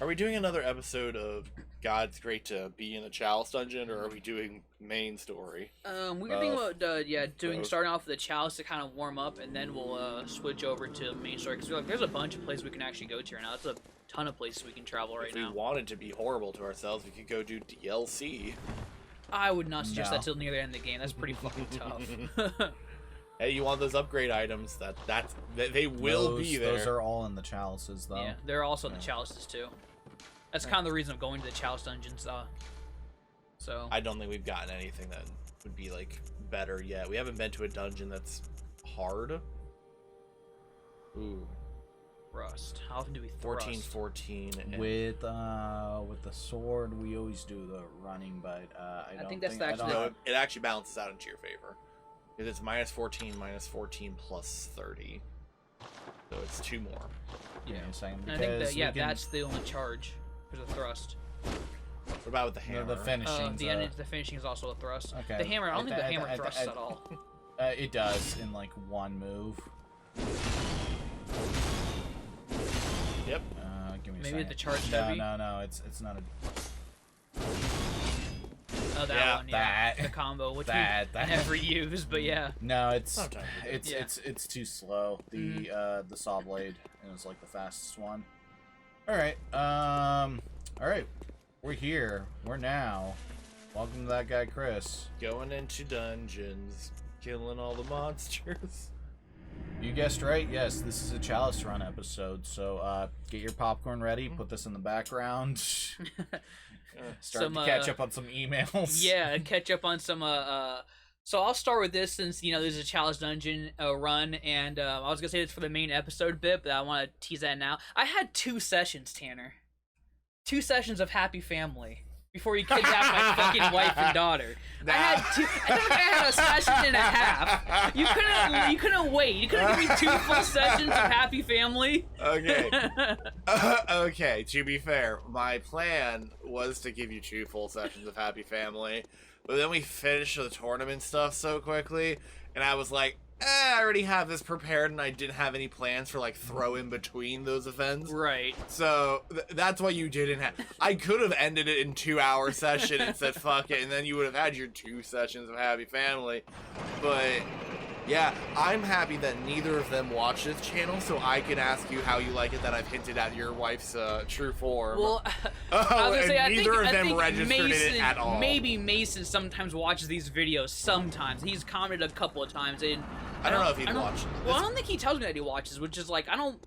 Are we doing another episode of God's Great to Be in a Chalice Dungeon, or are we doing main story? We were thinking about doing Both. starting off with the Chalice to kind of warm up, and then we'll switch over to main story because like, there's a bunch of places we can actually go to right now. That's a ton of places we can travel right If now. we wanted to be horrible to ourselves, we could go do DLC. I would not suggest No. that till near the end of the game. That's pretty fucking tough. Hey, you want those upgrade items? They will be there. Those are all in the chalices, though. Yeah, they're also in the Yeah. Chalices too. That's kind of the reason of going to the Chalice dungeons. So I don't think we've gotten anything that would be like better yet. We haven't been to a dungeon that's hard. Ooh, Rust. How often do we 14, thrust? 14. And With the sword, we always do the running, but I don't think that's I actually- don't- no, it actually balances out into your favor. Because it's minus 14 plus 30. So it's 2 more. Give me a second, And I think because that we can- that's the only charge for the thrust. What about with the hammer? the finishing. The finishing is also a thrust. Okay. The hammer. I don't think the hammer I- thrusts at all. It does in like one move. Yep. Give me a Maybe second. the charge no, heavy? No, it's not a. Oh, that Yeah, one. Yeah. that. The combo, which That. we never use, but yeah. No, it's Sometimes we do. it's too slow. The saw blade is like the fastest one. All right. All right. We're here. We're now. Welcome to that guy, Chris. Going into dungeons, killing all the monsters. You guessed right. Yes, this is a Chalice Run episode. So get your popcorn ready. Put this in the background. Start to catch up on some emails. Yeah, catch up on some so I'll start with this since this is a Chalice Dungeon run, and I was gonna say this for the main episode bit, but I want to tease that now. I had 2 sessions, Tanner. 2 sessions of Happy Family before you kidnapped my fucking wife and daughter. Nah. I had 2. I think I had a session and a half. You couldn't wait. You couldn't give me 2 full sessions of Happy Family. Okay. Okay, to be fair, my plan was to give you 2 full sessions of Happy Family, but then we finished the tournament stuff so quickly, and I was like, I already have this prepared, and I didn't have any plans for, like, throw in between those events. Right. So, that's why you didn't have... I could have ended it in 2-hour session and said, fuck it, and then you would have had your 2 sessions of Happy Family. But... yeah, I'm happy that neither of them watch this channel, so I can ask you how you like it that I've hinted at your wife's true form. Well, Oh, I was gonna and say, neither of I them think registered Mason, it at all. Maybe Mason sometimes watches these videos. Sometimes he's commented a couple of times, and I don't know if he'd watch. Well, I don't think he tells me that he watches, which is like I don't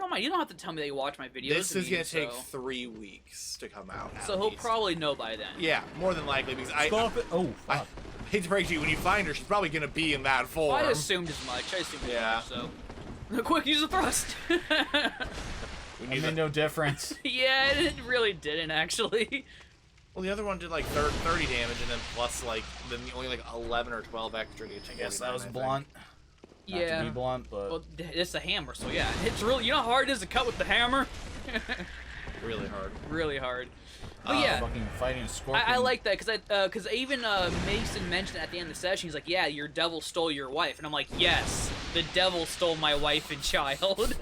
mind. You don't have to tell me that you watch my videos. This is gonna so. take 3 weeks to come out. So at he'll least. probably know by then. Yeah, more than likely because Stop it! Oh, I fuck. hate to break to you, when you find her, she's probably gonna be in that form. Well, I assumed as much. Yeah. So, quick, use the thrust. We I need made no difference. Yeah, it really didn't actually. Well, the other one did like 30 damage, and then plus like only like 11 or 12 extra to take. Yes, that 49, was I think. blunt. Not Yeah. to be blunt, but Well, it's a hammer, so yeah, it's really. You know how hard it is to cut with the hammer. Really hard. Really hard. But yeah. fucking fighting a scorpion. I like that because even Mason mentioned at the end of the session, he's like, yeah, your devil stole your wife. And I'm like, yes, the devil stole my wife and child.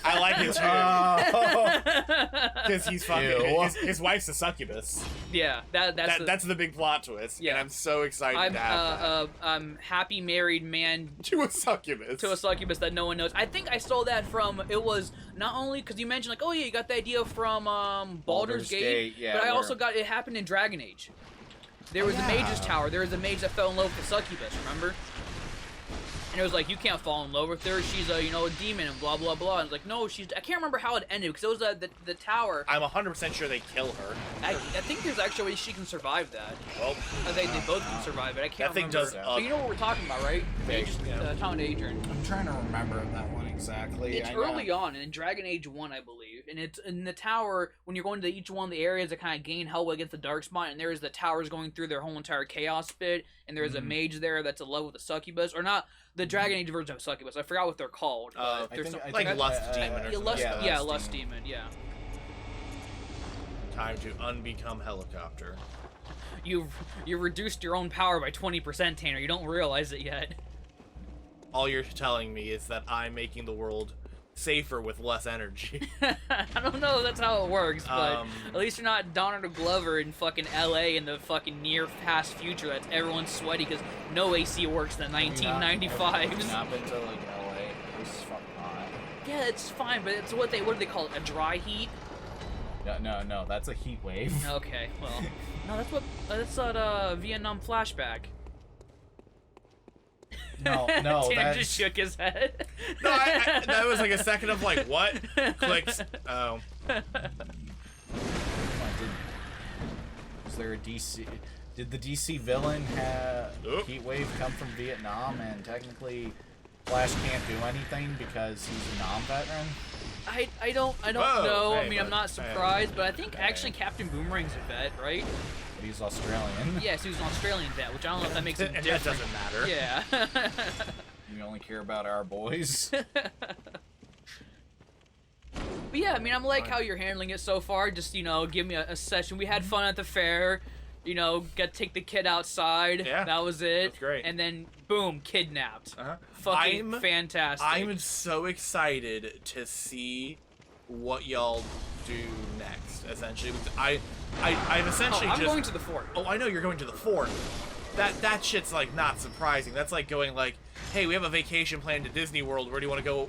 I like it too. Because he's fucking. Ew. His wife's a succubus. Yeah, That's the big plot twist. Yeah. And I'm so excited to have I'm happy married man that. To a succubus. to a succubus that no one knows. I think I stole that from, it was not only because you mentioned like, oh yeah, you got the idea from Baldur's Gate, yeah, but I where- also got it happened in Dragon Age. There was the Mage's Tower. There was a mage that fell in love with the succubus. Remember? And it was like, you can't fall in love with her. She's a a demon and blah blah blah. And it's like, no, she's. I can't remember how it ended because it was the tower. I'm 100% sure they kill her. I think there's actually a way she can survive that. Well, I think they both can survive it. I can't that thing remember. does. But you know what we're talking about, right? Mage's Yeah. Town Adrian. I'm trying to remember that one exactly. It's I know. early on in Dragon Age 1, I believe. And it's in the tower, when you're going to each one of the areas that kind of gain hell against the dark spot, and there's the towers going through their whole entire chaos bit, and there's a mage there that's in love with a succubus, or not the Dragon Age version of succubus. I forgot what they're called. But I there's think- some, I like think- Lust Demon or yeah, something. Lust, Yeah, Lust Lust Demon, yeah. Time to unbecome helicopter. You've reduced your own power by 20%, Tanner. You don't realize it yet. All you're telling me is that I'm making the world safer with less energy. I don't know if that's how it works, but at least you're not Donald Glover in fucking LA in the fucking near past future that's everyone's sweaty because no AC works in the 1995s. Have you not been to like LA? This is fucking hot. Yeah, it's fine, but it's what do they call it? A dry heat? No, that's a heat wave. Okay, well, no, that's that Vietnam flashback. No, Tan just shook his head. No, that was like a second of like, what? Clicks. Oh. Is there a DC? Did the DC villain have heat wave come from Vietnam and technically Flash can't do anything because he's a non-veteran? I don't know. Hey, I mean, I'm not surprised, but I think actually Captain Boomerang's a vet, right? But he's Australian. Yes, he was an Australian vet, which I don't know if that makes it And different. that doesn't matter. Yeah. We only care about our boys. But yeah, I mean, I'm like how you're handling it so far. Just, give me a session. We had fun at the fair. Take the kid outside. Yeah. That was it. That's great. And then, boom, kidnapped. Uh-huh. Fucking fantastic. I'm so excited to see what y'all do next, essentially. I've essentially I'm going to the fort. Oh, I know you're going to the fort. That shit's like not surprising. That's like going like, hey, we have a vacation planned to Disney World. Where do you want to go?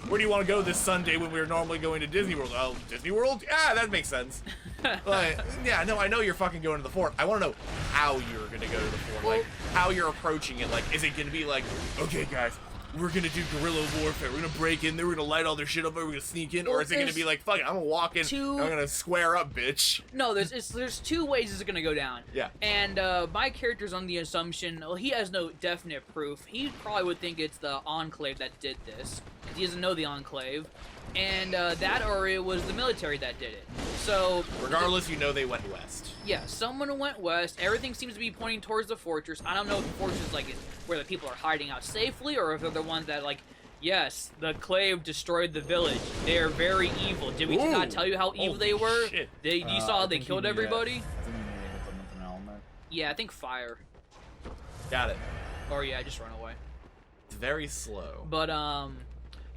Where do you want to go this Sunday when we're normally going to Disney World? Oh, Disney World? Yeah, that makes sense. But yeah, no, I know you're fucking going to the fort. I want to know how you're gonna go to the fort, like how you're approaching it. Like, is it gonna be like, okay, guys, we're gonna do guerrilla warfare. We're gonna break in there. We're gonna light all their shit up. We're gonna sneak in, or is it gonna be like, fuck it, I'm gonna walk in. I'm gonna square up, bitch. No, there's two ways it's gonna go down. Yeah. And my character's on the assumption, well, he has no definite proof. He probably would think it's the Enclave that did this. He doesn't know the Enclave. And that or it was the military that did it. So regardless, they went west. Yeah, someone went west. Everything seems to be pointing towards the fortress. I don't know if the fortress is where the people are hiding out safely, or if they're the ones that yes, the Clave destroyed the village. They are very evil. Did we not tell you how evil they were? Shit. You saw how they killed everybody? I think you need to hit them with an element. Yeah, I think fire. Got it. Or yeah, just run away. It's very slow. But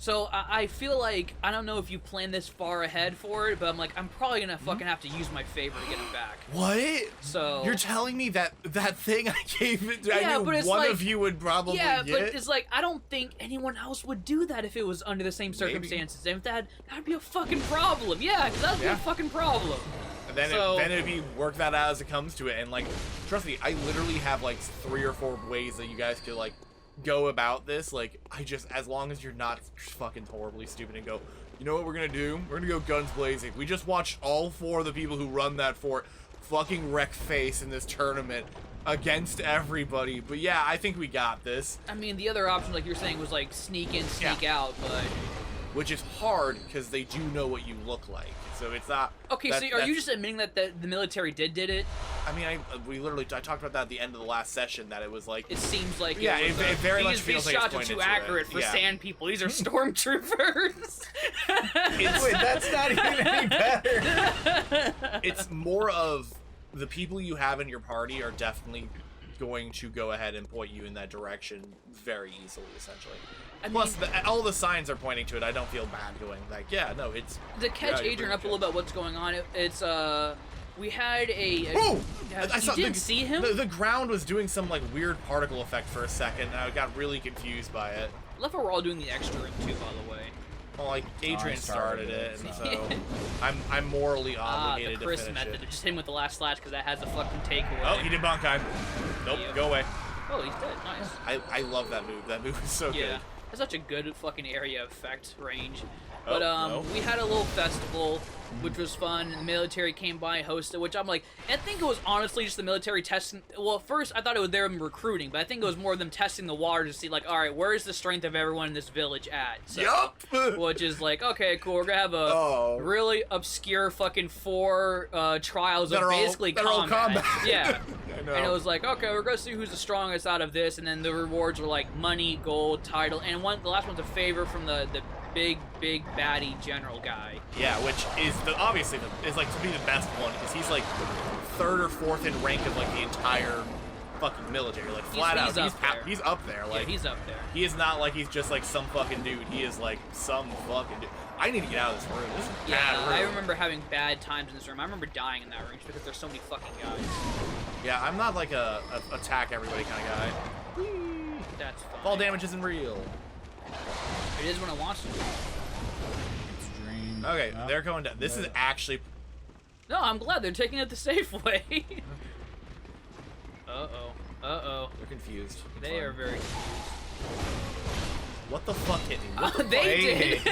so I feel like, I don't know if you planned this far ahead for it, but I'm probably gonna fucking have to use my favor to get him back. What? So you're telling me that thing I gave it, yeah, I knew but it's one of you would probably yeah, get? But it's I don't think anyone else would do that if it was under the same circumstances. And if that'd be a fucking problem. Yeah, because that'd be a fucking problem. And then it'd be work that out as it comes to it. And trust me, I literally have 3 or 4 ways that you guys could go about this. As long as you're not fucking horribly stupid and go, you know what we're gonna do? We're gonna go guns blazing. We just watched all 4 of the people who run that fort fucking wreck face in this tournament against everybody. But yeah, I think we got this. I mean, the other option, like you were saying, was sneak in, sneak out, but which is hard because they do know what you look like. So it's not. Okay, so are you just admitting that the military did it? I mean, I talked about that at the end of the last session, that it was It seems like yeah, it very much feels these like shots it's are too pointed to accurate it. for Yeah. sand people. These are stormtroopers. Wait, that's not even any better. It's more of the people you have in your party are definitely going to go ahead and point you in that direction very easily, essentially. Plus, all the signs are pointing to it. I don't feel bad going yeah, no, it's... To catch Adrian up a little bit what's going on, it's, we had a... Whoa! You didn't see him? The ground was doing some, weird particle effect for a second, and I got really confused by it. I love how we're all doing the extra room, too, by the way. Well, Adrian started it, and so I'm morally obligated the to Chris finish method. it. Just hit him with the last slash, because that has a fucking takeaway. Oh, he did Bankai. Nope, Yep. go away. Oh, he's dead. Nice. I love that move. That move is so Yeah. good. That's such a good fucking area effect range. Oh, But no. we had a little festival, which was fun. And the military came by and hosted, which I think it was honestly just the military testing. Well, at first I thought it was them recruiting, but I think it was more of them testing the water to see, all right, where is the strength of everyone in this village at? So, Yup! which is okay, cool. We're gonna have a really obscure fucking 4 trials That of are all- basically that are all combat. Yeah. I know. And it was okay, we're gonna see who's the strongest out of this, and then the rewards were money, gold, title, and the last one's a favor from the big baddie general guy. Yeah, which is to be the best one, because he's 3rd or 4th in rank of the entire fucking military. Like flat he's out, up there. he's up there. Like Yeah, he's up there. he is not like he's just like some fucking dude. He is like some fucking dude. I need to get out of this room. This is a bad room. I remember having bad times in this room. I remember dying in that room because there's so many fucking guys. Yeah, I'm not like a attack everybody kind of guy. Whee! That's fine. Fall damage isn't real. It is when it wants to be. Extreme. Okay, Oh, they're going down. This is actually. No, I'm glad they're taking it the safe way. Uh-oh. Uh-oh. They're confused. It's They fine. are very confused. What the fuck hit me? What the They fuck?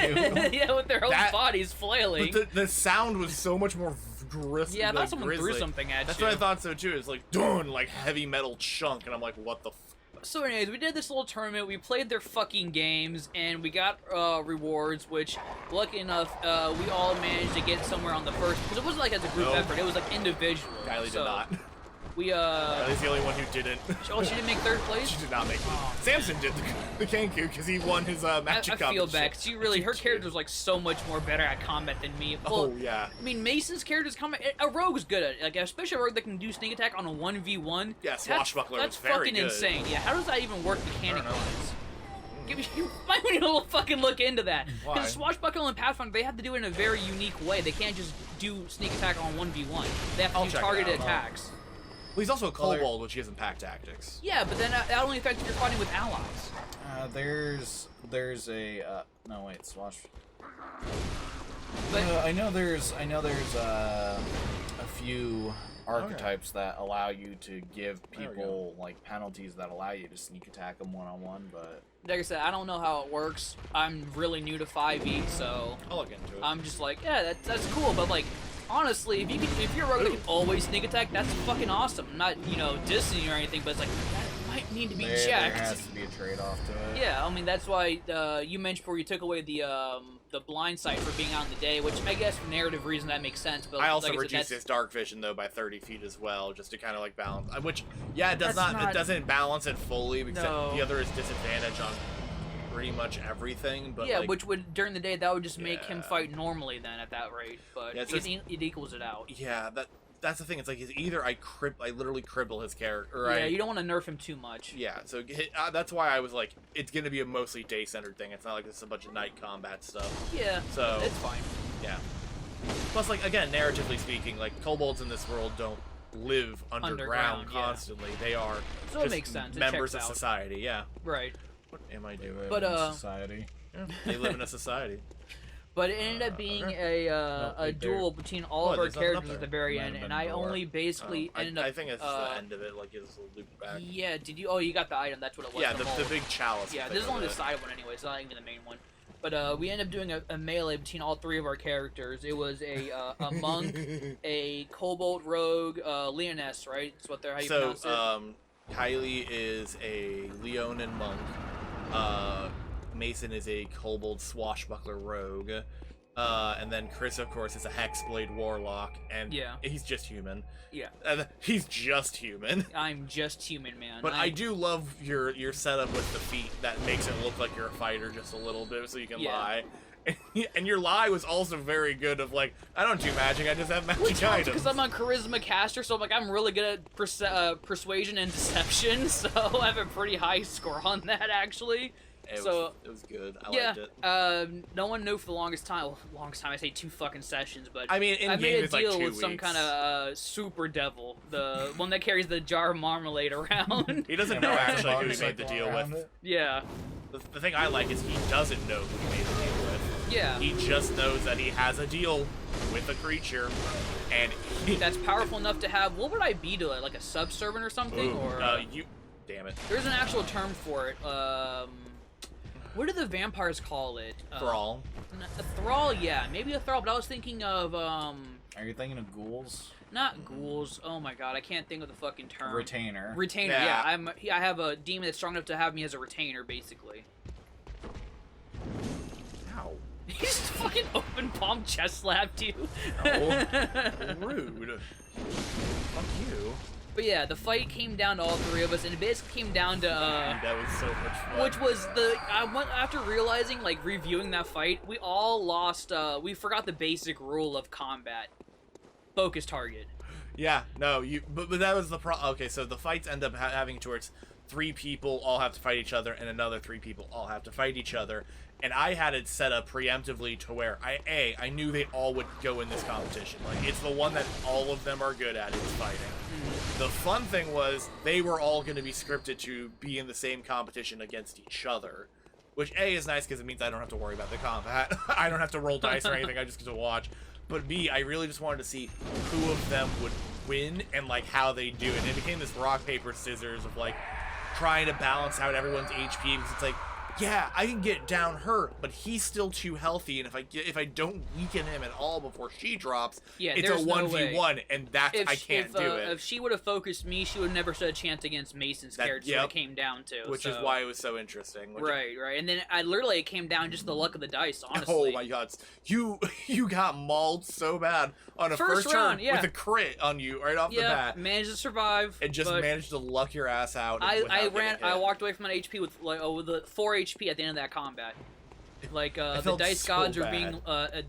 did. Yeah, with their own That- bodies flailing. The sound was so much more grisly. Yeah, I thought like, someone grisly. threw something at That's you. what I thought so too. It's like done, like heavy metal chunk, and I'm like, what the? So anyways, we did this little tournament, we played their fucking games, and we got rewards, which, lucky enough, we all managed to get somewhere on the first, because it wasn't like as a group Nope. effort, it was like individual. Kylie So did not. We, Kylie's the only one who didn't. oh, she didn't make third place? She did not make it. Oh. Samson did the Kenku because he won his magic I feel competition. bad, because she really, her character was like so much more better at combat than me. Well, Oh yeah. I mean, Mason's character's combat, a rogue is good at it. Like, especially a rogue that can do sneak attack on a 1v1. Yeah, Swashbuckler That's was very fucking good. insane. Yeah, how does that even work I don't know. mechanic-wise? You might need to fucking look into that. Why? Because Swashbuckler and Pathfinder, they have to do it in a very unique way. They can't just do sneak attack on 1v1. They have to I'll do check it targeted out. attacks. Well, he's also a Well, kobold, which he has in pack tactics. Yeah, but then that only affects if you're fighting with allies. There's a no wait, Swash. But I know there's a few archetypes that allow you to give There we people like penalties that allow you to sneak attack them one-on-one, but like I said, I don't know how it works. I'm really new to 5e, so I'll look into it. I'm just like, yeah, that's cool. But like, honestly, if you're a rogue that can always sneak attack, that's fucking awesome. I'm not, dissing you or anything, but it's like that might need to be there checked. has to be a trade-off to it. Yeah, I mean that's why you mentioned before you took away the blind sight for being out in the day, which I guess for narrative reason that makes sense. But I also like I said, reduced that's- his dark vision though by 30 feet as well, just to kind of like balance. Which, yeah, it does That's not. not- It doesn't balance it fully because No. the other is disadvantage on pretty much everything. But yeah, like, which would during the day that would just make him Yeah. fight normally then at that rate, but Yeah, it's it, just- it equals it out. yeah, that's the thing. It's like he's either I literally cripple his character, or Yeah, you don't want to nerf him too much. Yeah, so that's why I was like, it's gonna be a mostly day-centered thing. It's not like it's a bunch of night combat stuff. Yeah, So- it's fine. Yeah. Plus, like again, narratively speaking, like kobolds in this world don't live underground Underground, yeah. constantly. They are So it just makes sense. It members checks of out. society. Yeah. Right. What am I They doing? live But, in society. Yeah, they live in a society. But it ended up being okay. a big bear. duel between all Oh, of our there's nothing up characters at there. the very Might end, have and been I door. only basically ended I up. think it's the end of it. Like it's a loop back. Yeah, did you? Oh, you got the item. That's what it was. Yeah, the the mold. big chalice. Yeah, thing this is with only the it. side one anyway. It's not even the main one. But we ended up doing a melee between all three of our characters. It was a monk, a kobold rogue, Leoness, right? That's what they're how you So, pronounce it. Kylie is a Leonin monk. Mason is a kobold swashbuckler rogue. And then Chris, of course, is a hexblade warlock, and Yeah. he's just human. Yeah. He's just human. I'm just human, man. But I do love your setup with the feet that makes it look like you're a fighter just a little bit, so you can Yeah. lie. And your lie was also very good. Of like, I don't do magic, I just have magic Which helps items. because I'm a charisma caster, so I'm really good at persuasion and deception. So I have a pretty high score on that actually. It So was good. I yeah, liked it. no one knew for the longest time. Well, longest time I say 2 fucking sessions, but I mean, in I game made a it's like deal 2 with weeks. some kind of super devil, the one that carries the jar of marmalade around. He doesn't Yeah, know right. actually who he Motorcycle made the deal around with. it. Yeah, The thing I like is he doesn't know who he made the deal with. yeah. He just knows that he has a deal with a creature, and That's powerful enough to have. What would I be to it? Like a subservient or something? Ooh, Or you, damn it, there's an actual term for it. What do the vampires call it? thrall. A thrall, yeah, maybe a thrall. But I was thinking of Are you thinking of ghouls? not ghouls. Oh my god, I can't think of the fucking term. Retainer. Retainer. Yeah. Yeah, I have a demon that's strong enough to have me as a retainer, basically. Ow. He just fucking open palm chest slapped you. Rude. Fuck you. But yeah, the fight came down to all three of us, and it basically came down to That was so much fun. which was after realizing, like, reviewing that fight, we all lost, we forgot the basic rule of combat. Focus target. Yeah, no, but that was the problem. Okay, so the fights end up having towards 3 people all have to fight each other, and another 3 people all have to fight each other. And I had it set up preemptively to where I knew they all would go in this competition. Like, it's the one that all of them are good at is fighting. The fun thing was they were all going to be scripted to be in the same competition against each other, which A is nice because it means I don't have to worry about the combat. I don't have to roll dice or anything. I just get to watch. But B, I really just wanted to see who of them would win and like how they do it. And it became this rock paper scissors of like trying to balance out everyone's HP because it's like, yeah, I can get down her, but he's still too healthy, and if I don't weaken him at all before she drops, Yeah, it's a there's no 1v1, and that's I can't do it. If she would have focused me, she would have never stood a chance against Mason's character. Yep. When it came down to, which is why it was so interesting. Right, and then it came down just the luck of the dice. Honestly. Oh my God, you got mauled so bad on a first round, turn with a crit on you right off the bat. Managed to survive, and just managed to luck your ass out. I walked away from that HP with with 4 HP at the end of that combat. Like the dice gods were being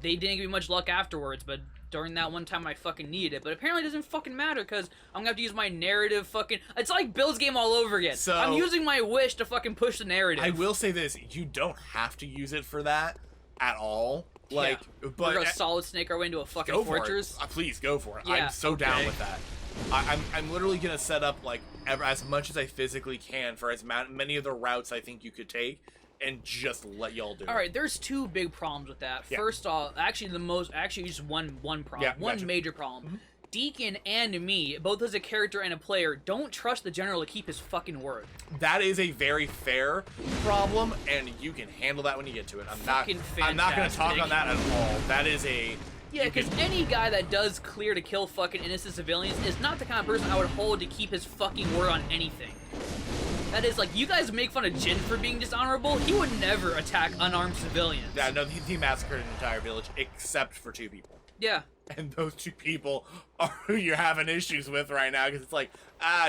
they didn't give me much luck afterwards, but during that one time I fucking needed it. But apparently it doesn't fucking matter because I'm gonna have to use my narrative fucking. It's like Bill's game all over again. So I'm using my wish to fucking push the narrative. I will say this: you don't have to use it for that at all. Like, but we're gonna solid snake our way into a fucking fortress. Please go for it. Yeah, I'm so down with that. I'm literally gonna set up like as much as I physically can for as many of the routes I think you could take, and just let y'all do it. All right, there's 2 big problems with that. Yeah. First off, actually just one problem. Yeah, one gotcha. major problem. Deacon and me, both as a character and a player, don't trust the general to keep his fucking word. That is a very fair problem, and you can handle that when you get to it. I'm not going to talk on that at all. That is a... Yeah, because any guy that does clear to kill fucking innocent civilians is not the kind of person I would hold to keep his fucking word on anything. That is, like, you guys make fun of Jin for being dishonorable. He would never attack unarmed civilians. Yeah, no, he massacred an entire village except for 2 people. Yeah. And those 2 people are who you're having issues with right now, because it's like,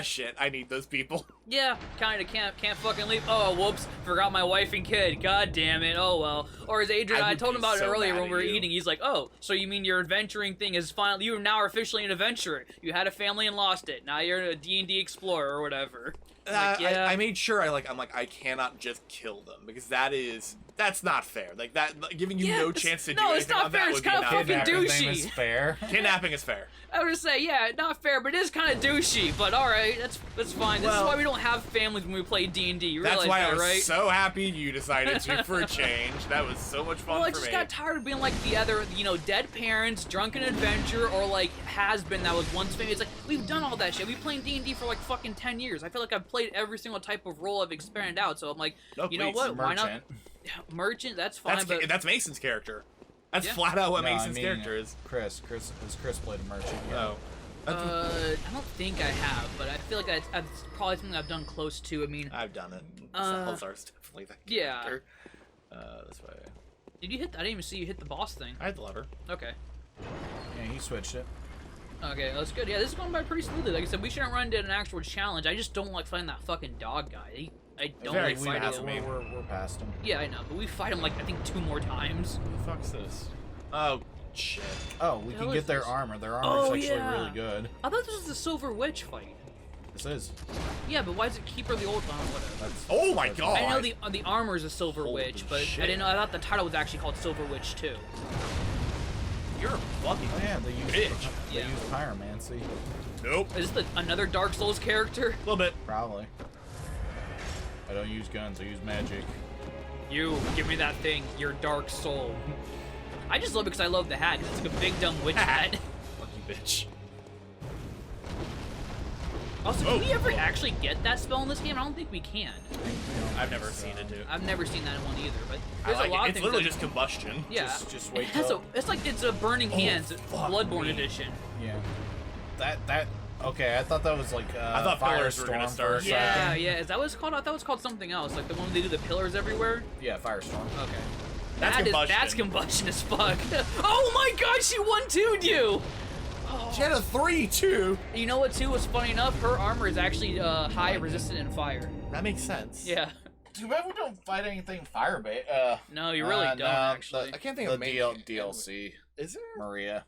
shit, I need those people. Yeah, kinda can't fucking leave. Oh, whoops, forgot my wife and kid. God damn it. Oh well. Or as Adrian, I told him about it earlier when we were eating. He's like, oh, so you mean your adventuring thing is finally? You now are officially an adventurer. You had a family and lost it. Now you're a D&D explorer or whatever. Like, yeah. I made sure I'm like I cannot just kill them because that's not fair. Like that giving you no chance to do anything. No, it's not fair. It's kind of fucking douchey. Is fair. Kidnapping is fair. I would just say, yeah, not fair, but it is kind of douchey. But all right, that's fine. This is why we don't have families when we play D&D. You realize that's why that, I was right? so happy you decided to for a change. That was so much fun for me. Well, I just got tired of being like the other, dead parents, drunken adventure, or like has been that was once famous. It's like we've done all that shit. We've played D&D for like fucking 10 years. I feel like I've played every single type of role I've expanded out. So I'm like, you know what? Why not? Merchant, that's fine. That's Mason's character. That's flat out what Mason's character is. Chris played a merchant. Oh. I don't think I have, but I feel like that's probably something I've done close to. I mean, I've done it. Salazar's definitely that character. This way. Did you hit? I didn't even see you hit the boss thing. I had the lever. Okay. Yeah, he switched it. Okay, that's good. Yeah, this is going by pretty smoothly. Like I said, we shouldn't run into an actual challenge. I just don't like fighting that fucking dog guy. I don't like fighting him. We're past him. Yeah, I know, but we fight him like I think 2 more times. Who the fuck's this? Oh shit. Oh, we can get their armor. Their armor is actually really good. I thought this was the Silver Witch fight. This is. Yeah, but why is it Keeper of the Old One? Whatever. Oh my god! I know the armor is a Silver Witch, but shit. I didn't know. I thought the title was actually called Silver Witch too. You're a fucking they use bitch. They use pyromancy. Nope. Is this another Dark Souls character? A little bit. Probably. I don't use guns. I use magic. You give me that thing, your Dark Soul. I just love it because I love the hat. It's like a big dumb witch hat. Lucky bitch. Also, can we ever actually get that spell in this game? I don't think we can. I've never seen it, dude. I've never seen that in one either, but there's a lot of things. It's literally just combustion. Yeah. Just wait it's like it's a Burning Hands Bloodborne edition. Yeah. That okay, I thought that was like I thought pillars were gonna start. Yeah, is that what it's called? I thought it was called something else, like the one where they do the pillars everywhere. Yeah, Firestorm. Okay. That's combustion as fuck. Oh my god, she 1-2'd you! Oh. She had a 3-2. You know what too was funny enough? Her armor is actually high resistant in fire. That makes sense. Yeah. Too bad we don't fight anything fire-based. No, you really don't actually. I can't think of the DLC. Is there? Maria.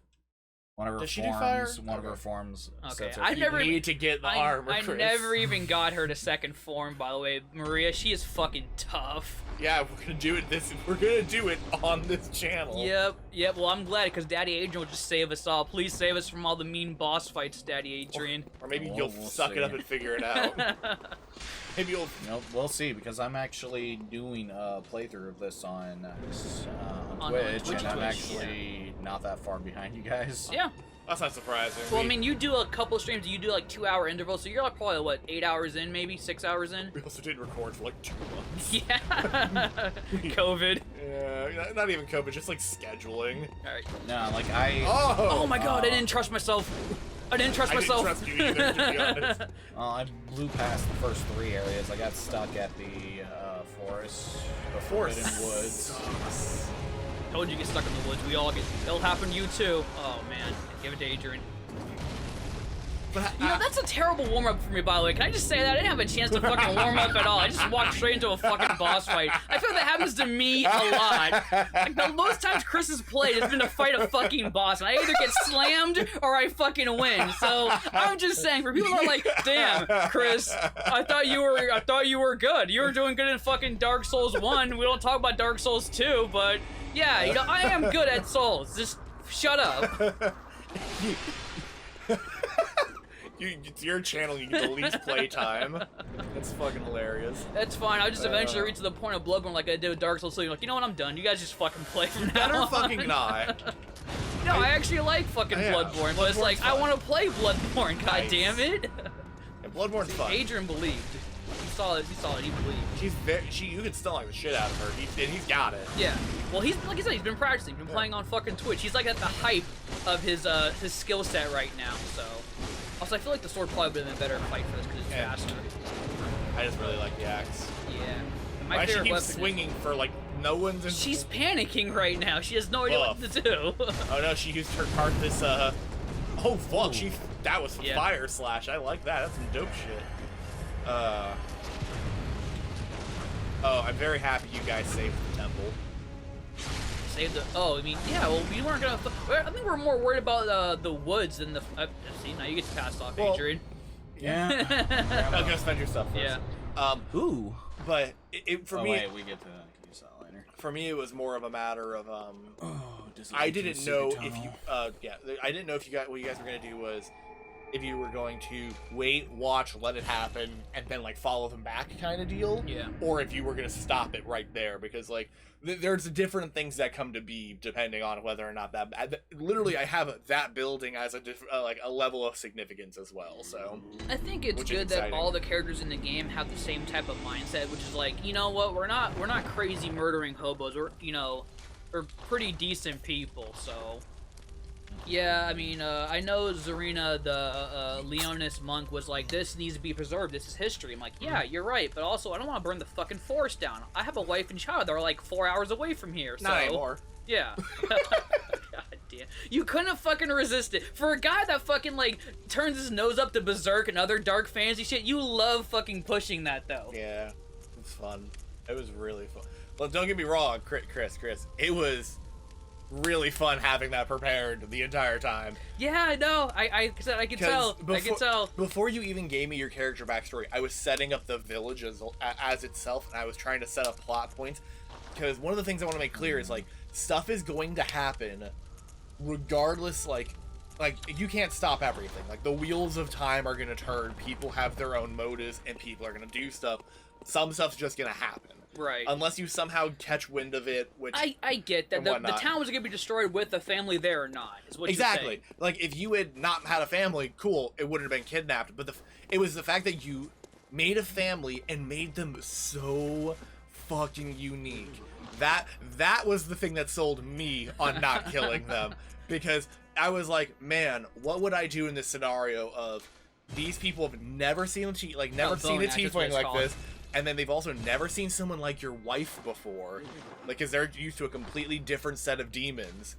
One of her Does she forms. do fire? One of her forms. Okay, sets her I feet. never- You need to get the armor, I Chris. never even got her to second form, by the way. Maria, she is fucking tough. Yeah, we're gonna do it. We're gonna do it on this channel. Yep. Well, I'm glad because Daddy Adrian will just save us all. Please save us from all the mean boss fights, Daddy Adrian. Or maybe Well, you'll we'll suck see. it up and figure it out. Maybe you'll. Nope, we'll see, because I'm actually doing a playthrough of this on On Twitch, Twitch, and I'm Twitch, actually not that far behind you guys. Yeah. That's not surprising. Well, I mean, you do a couple streams. You do like 2-hour intervals, so you're like probably what 8 hours in, maybe 6 hours in. We also didn't record for like 2 months. Yeah. COVID. Yeah, not even COVID, just like scheduling. All right. No, like I. Oh my God! I didn't trust myself. I didn't trust myself. I didn't trust you either, to be honest. I blew past the first 3 areas. I got stuck at the forest, the forbidden woods. Told you get stuck in the woods. We all get. It'll happen to you too. Oh man. Give it to Adrian. But You know, that's a terrible warm-up for me, by the way. Can I just say that? I didn't have a chance to fucking warm up at all. I just walked straight into a fucking boss fight. I feel like that happens to me a lot. Like, the most times Chris has played, it's been to fight a fucking boss, and I either get slammed or I fucking win. So, I'm just saying, for people that are like, damn, Chris, I thought you were good. You were doing good in fucking Dark Souls 1. We don't talk about Dark Souls 2, but yeah, you know, I am good at Souls. Just shut up. It's your channel, you get the least playtime. That's fucking hilarious. That's fine. I'll just eventually reach to the point of Bloodborne like I did with Dark Souls 2. You're like, you know what? I'm done. You guys just fucking play from now Better on. fucking not. No, I actually like fucking Yeah, Bloodborne, but it's like, Bloodborne's I want to play Bloodborne, god Nice. damn it. And Bloodborne's fun. Adrian believed. He saw it, he believed. She's very. You can stun like the shit out of her. He's got it. Yeah. Well, he's, like I said, he's been practicing. He's been playing on fucking Twitch. He's like at the height of his skill set right now, so. Also, I feel like the sword probably would have been a better fight for this because it's Yeah. faster. I just really like the axe. Yeah. Why My she favorite keeps weapon is- swinging for like no one's in. She's panicking right now. She has no idea what to do. Oh no, she used her card this Oh fuck, Ooh. that was Yeah. fire slash. I like that. That's some dope shit. Oh, I'm very happy you guys saved the temple. Save the. Oh, I mean, yeah. Well, we weren't gonna. I think we're more worried about the woods than the. See, now you get to pass off, Well, Adrian. Yeah. I was gonna spend your stuff first. Yeah. Ooh. But for Oh me, wait, we get to use that later. for me, it was more of a matter of Oh, does it I lead to a didn't know secret if you tunnel? I didn't know if what you guys were gonna do was if you were going to wait, watch, let it happen, and then like follow them back kind of deal. Yeah. Or if you were gonna stop it right there, because like there's different things that come to be depending on whether or not literally I have that building as like a level of significance as well. So I think it's Which is good that exciting. all the characters in the game have the same type of mindset, which is like, you know what, we're not crazy murdering hobos. We're pretty decent people. So. Yeah, I mean, I know Zarina, the Leonis monk, was like, this needs to be preserved, this is history. I'm like, yeah, you're right, but also, I don't want to burn the fucking forest down. I have a wife and child that are like 4 hours away from here, so... not anymore. Yeah. God damn. You couldn't fucking resist it. For a guy that fucking, like, turns his nose up to Berserk and other dark fantasy shit, you love fucking pushing that, though. Yeah, it's fun. It was really fun. Well, don't get me wrong, Chris. It was really fun having that prepared the entire time. Yeah, I know. I can tell. I can tell. Before you even gave me your character backstory, I was setting up the village as itself, and I was trying to set up plot points. Because one of the things I want to make clear is, like, stuff is going to happen regardless, like you can't stop everything. Like, the wheels of time are going to turn, people have their own motives, and people are going to do stuff. Some stuff's just going to happen. Right. Unless you somehow catch wind of it, which... I get that. and The whatnot. town was going to be destroyed with the family there or not, is what Exactly. you're saying. Like, if you had not had a family, cool, it wouldn't have been kidnapped. But it was the fact that you made a family and made them so fucking unique. That was the thing that sold me on not killing them. Because I was like, man, what would I do in this scenario of these people have never seen a seen a Bonac is what tiefling it's like called. this. And then they've also never seen someone like your wife before. Like, because they're used to a completely different set of demons.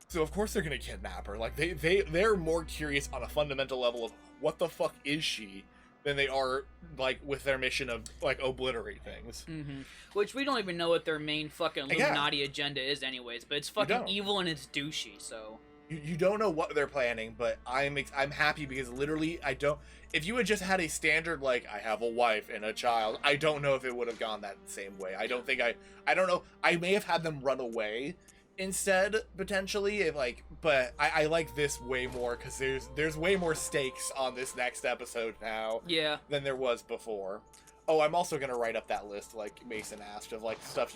So of course they're gonna kidnap her. Like, they're more curious on a fundamental level of what the fuck is she than they are, like, with their mission of, like, obliterate things. Mm-hmm. Which we don't even know what their main fucking Yeah. Illuminati agenda is anyways, but it's fucking don't. evil and it's douchey, so... You don't know what they're planning, but I'm happy because literally I don't. If you had just had a standard like I have a wife and a child, I don't know if it would have gone that same way. I don't think I don't know. I may have had them run away instead potentially, if like. But I like this way more because there's way more stakes on this next episode now. Yeah. Than there was before. Oh, I'm also gonna write up that list like Mason asked of like stuff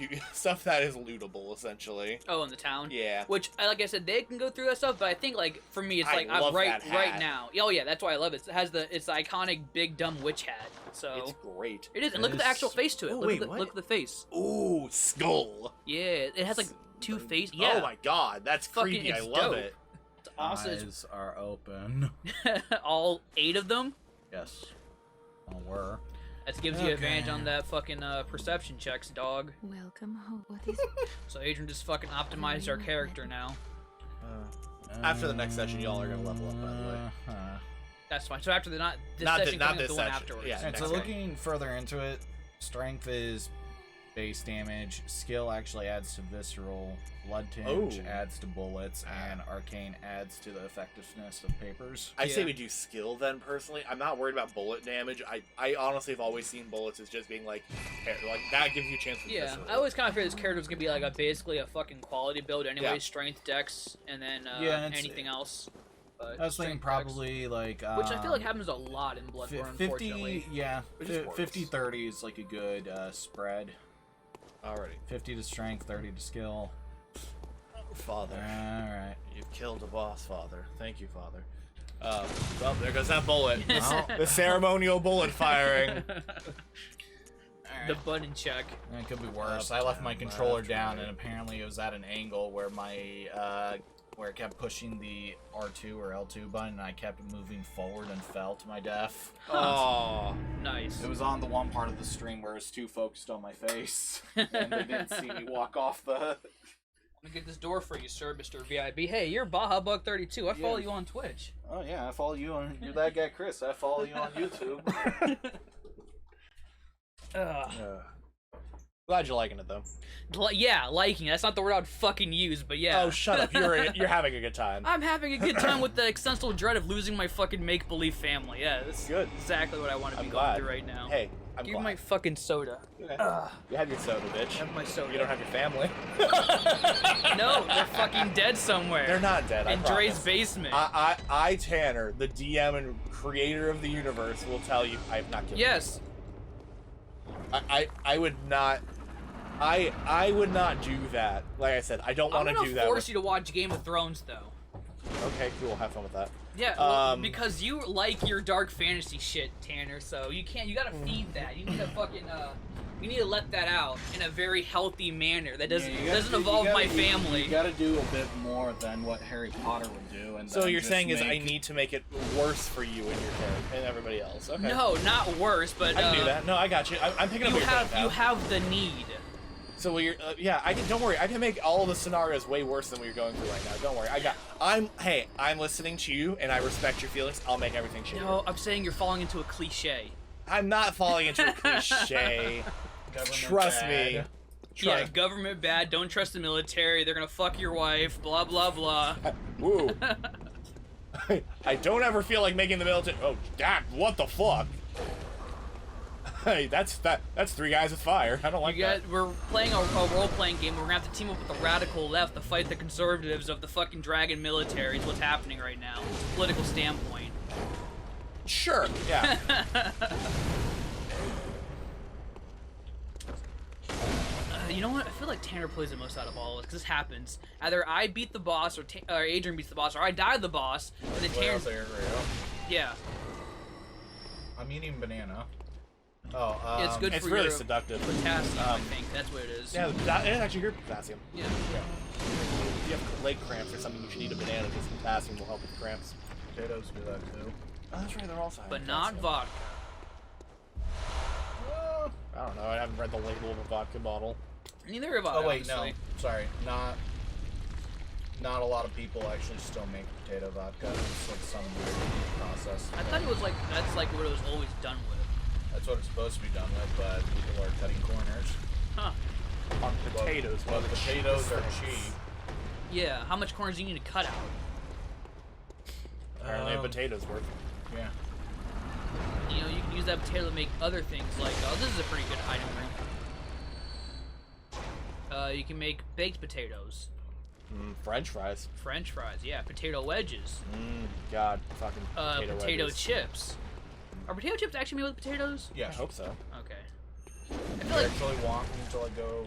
that is lootable essentially. Oh, in the town. Yeah. Which, like I said, they can go through that stuff, but I think like for me, it's like I'm right now. Oh yeah, that's why I love it. It has it's the iconic big dumb witch hat. So it's great. It is, and look at the actual face to it. Oh, look at the face. Ooh, skull. Yeah, it has like two faces. Yeah. Oh my god, that's creepy. I love dope. it. It's awesome. Eyes are open. All 8 of them. Yes. All were. That gives you advantage on that fucking perception checks, dog. Welcome home. What is So Adrian just fucking optimized our character now. After the next session, y'all are gonna level up, by the way. That's fine. So after the not this Not session, not coming up this the one session. afterwards. Yeah. And so next looking further into it, strength is base damage, skill actually adds to visceral, blood tinge adds to bullets, and arcane adds to the effectiveness of papers. I say we do skill then. Personally, I'm not worried about bullet damage. I honestly have always seen bullets as just being like that gives you a chance. Yeah, visceral. I always kind of figured this character was gonna be like basically a fucking quality build anyway. Yeah. Strength, dex, and then anything else. But I was thinking strength, probably like which I feel like happens a lot in Bloodborne, 50, unfortunately. yeah, Which is worse. 50-30 is like a good spread. Alrighty. 50 to strength, 30 to skill. Father. Alright. You've killed a boss, Father. Thank you, Father. Well, there goes that bullet. Well, The ceremonial bullet firing. The button check. It could be worse. I left my controller down, and apparently it was at an angle where my where it kept pushing the R2 or L2 button, and I kept moving forward and fell to my death. Oh, Nice. It was on the one part of the stream where it was too focused on my face, and they didn't see me walk off the. Let me get this door for you, sir, Mr. VIB. Hey, you're Baja Bug 32. I follow you on Twitch. Oh yeah, I follow you on. You're that guy, Chris. I follow you on YouTube. glad you're liking it though. Yeah, liking. That's not the word I'd fucking use, but yeah. Oh, shut up! You're having a good time. I'm having a good time with the existential dread of losing my fucking make-believe family. Yeah, that's Good. exactly what I want to be I'm going glad. through right now. Hey, I'm Give glad. me my fucking soda. Okay. You have your soda, bitch. Have my soda. You don't have your family. No, they're fucking dead somewhere. They're not dead. In I Dre's promise. basement. I, Tanner, the DM and creator of the universe, will tell you I have not killed. Yes. I would not. I would not do that. Like I said, I don't want to do I'm that. gonna force you to watch Game of Thrones, though. Okay, cool. Have fun with that. Yeah, well, because you like your dark fantasy shit, Tanner. So you can't. You gotta feed that. You need to fucking. You need to let that out in a very healthy manner that doesn't involve my family. You gotta do a bit more than what Harry Potter would do. And So then you're just saying is I make- need to make it worse for you and your character and everybody else. Okay. No, not worse, but I can do that. No, I got you. I'm picking up you your have point now. you have the need. So you're, yeah, I can. Don't worry, I can make all the scenarios way worse than what you're going through right now. Don't worry, Hey, I'm listening to you, and I respect your feelings. I'll make everything shitty. No, I'm saying you're falling into a cliche. I'm not falling into a cliche. Government Trust bad. me. Yeah, government bad. Don't trust the military. They're gonna fuck your wife. Blah blah blah. Woo. I don't ever feel like making the military. Oh, God, what the fuck? Hey, that's 3 guys with fire. I don't like that. We're playing a role-playing game. We're gonna have to team up with the radical left to fight the conservatives of the fucking dragon military. Is what's happening right now. Political standpoint. Sure. Yeah. You know what? I feel like Tanner plays the most out of all of us because this happens. Either I beat the boss, or Adrian beats the boss, or I die the boss, and then What else Tanner. are you? Yeah. I'm eating banana. Oh, It's good it's for really your seductive. potassium, I think. That's what it is. Yeah, it's actually good potassium. Yeah. If you have leg cramps or something, you should eat a banana because potassium will help with cramps. Potatoes do that too. Oh, that's right. They're also high in But not potassium. vodka. I don't know. I haven't read the label of a vodka bottle. Neither have I. Oh wait, honestly. no. Sorry, not a lot of people actually still make potato vodka. It's like some weird process. I thought it was like that's like what it was always done with. That's what it's supposed to be done with, but people are cutting corners. Huh. On potatoes. But potatoes are cheap. Yeah. How much corners do you need to cut out? potato's worth. Yeah. You know, you can use that potato to make other things like, oh, this is a pretty good item ring. You can make baked potatoes. French fries. French fries, yeah. Potato wedges. God, fucking Potato wedges. chips. Are potato chips actually made with potatoes? Yeah. I hope so. Okay. I I feel like, actually want me to like go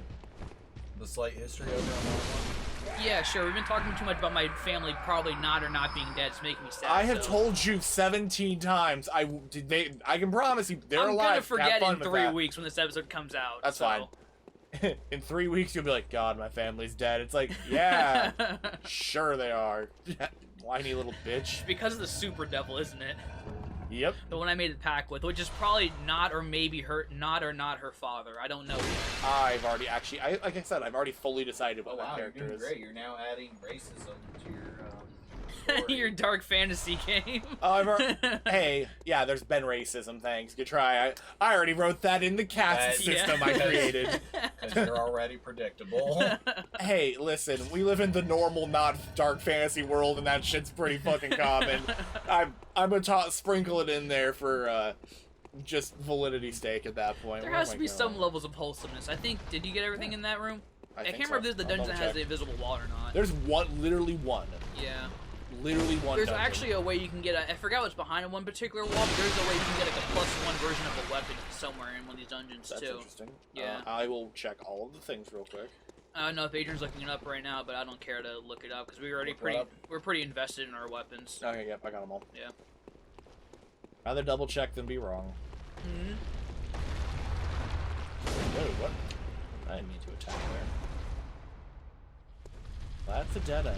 the slight history over on that one. yeah, sure. We've been talking too much about my family probably not or not being dead. It's making me sad. I have so. told you 17 times. I can promise you they're I'm alive. gonna forget Have fun in with 3 that. weeks when this episode comes out. That's so. fine. In 3 weeks, you'll be like, God, my family's dead. It's like, yeah, sure they are. Whiny little bitch. Because of the super devil, isn't it? Yep. The one I made the pack with, which is probably not or maybe not her father. I don't know yet. I've already actually, like I said, I've already fully decided what my You're character doing is. great. You're now adding racism to your Your dark fantasy game. Hey, yeah, there's been racism, thanks. Good try. I already wrote that in the cast Yeah. system I created. Because you're already predictable. Hey, listen, we live in the normal, not dark fantasy world, and that shit's pretty fucking common. I'm gonna sprinkle it in there for just validity's sake at that point. There Where has am to I be going? some levels of wholesomeness. I think. Did you get everything in that room? I think can't remember if this is the I'll dungeon that has the double-check. invisible wall or not. There's literally one. Yeah. Literally one. There's dungeon. actually a way you can get I forgot what's behind one particular wall, but there's a way you can get like a +1 version of a weapon somewhere in one of these dungeons That's too. interesting. Yeah. I will check all of the things real quick. I don't know if Adrian's looking it up right now, but I don't care to look it up because Look it up. we're pretty invested in our weapons. Okay, yep, I got them all. Yeah. Rather double check than be wrong. Hmm. Whoa, what? I didn't mean to attack there. That's a dead end.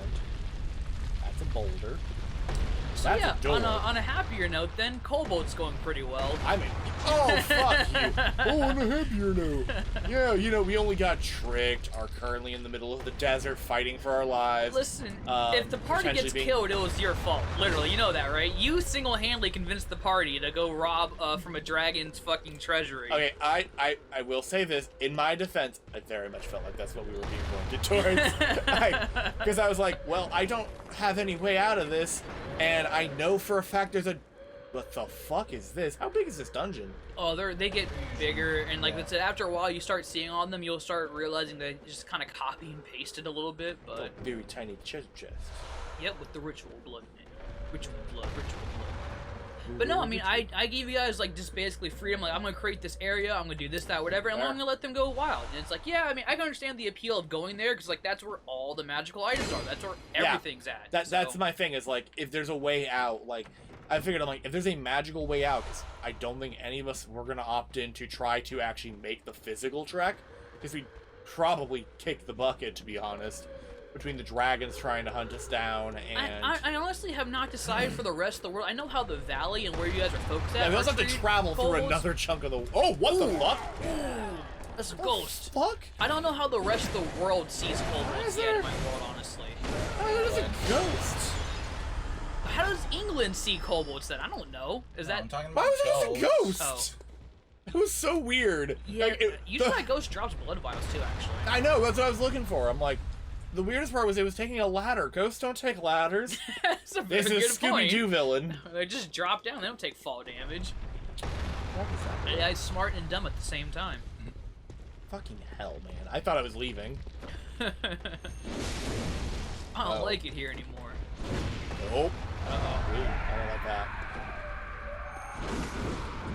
That's a boulder. So That's yeah, a door. on a happier note, then Cobalt's going pretty well. I mean, oh, fuck you. Oh, on a happier note. Yeah, you know, we only got tricked, are currently in the middle of the desert fighting for our lives. Listen, if the party potentially gets being- killed, it was your fault. Literally, you know that, right? You single-handedly convinced the party to go rob from a dragon's fucking treasury. Okay, I will say this. In my defense, I very much felt like that's what we were being pointed towards. Because I was like, well, I don't have any way out of this, and I know for a fact there's a... What the fuck is this? How big is this dungeon? Oh, they get bigger, and like Yeah. I said, after a while, you start seeing all of them, you'll start realizing they just kind of copy and pasted a little bit, but... Oh, very tiny chest. Yep, with the ritual blood in it. Ritual blood. But no, I mean, I gave you guys, like, just basically freedom. Like, I'm going to create this area, I'm going to do this, that, whatever, and I'm Fair. going to let them go wild. And it's like, yeah, I mean, I can understand the appeal of going there, because, like, that's where all the magical items are. That's where Yeah. everything's at. That's So, my thing, is, like, if there's a way out, like, I figured, I'm like, if there's a magical way out, because I don't think any of us were going to opt in to try to actually make the physical trek, because we'd probably kick the bucket, to be honest, between the dragons trying to hunt us down, and... I honestly have not decided for the rest of the world. I know how the valley and where you guys are focused at. Yeah, we also are have to treated travel through kobolds. another chunk of the... Oh, what the fuck? That's a What ghost. the fuck? I don't know how the rest of the world sees Why kobolds is yet there- in my world, honestly. There's a ghost. How does England see kobolds then? I don't know. Is No, that... I'm talking about Why was there a ghosts. ghost? It was so weird. Yeah, Like, usually that ghost drops blood vials too, actually. I know, that's what I was looking for. I'm like, the weirdest part was it was taking a ladder. Ghosts don't take ladders. That's a very This good is Scooby-Doo point. villain. They just drop down. They don't take fall damage. What was that? Yeah, he's smart and dumb at the same time. Fucking hell, man. I thought I was leaving. I don't Oh. like it here anymore. Nope. Uh-oh. Ooh, I don't like that.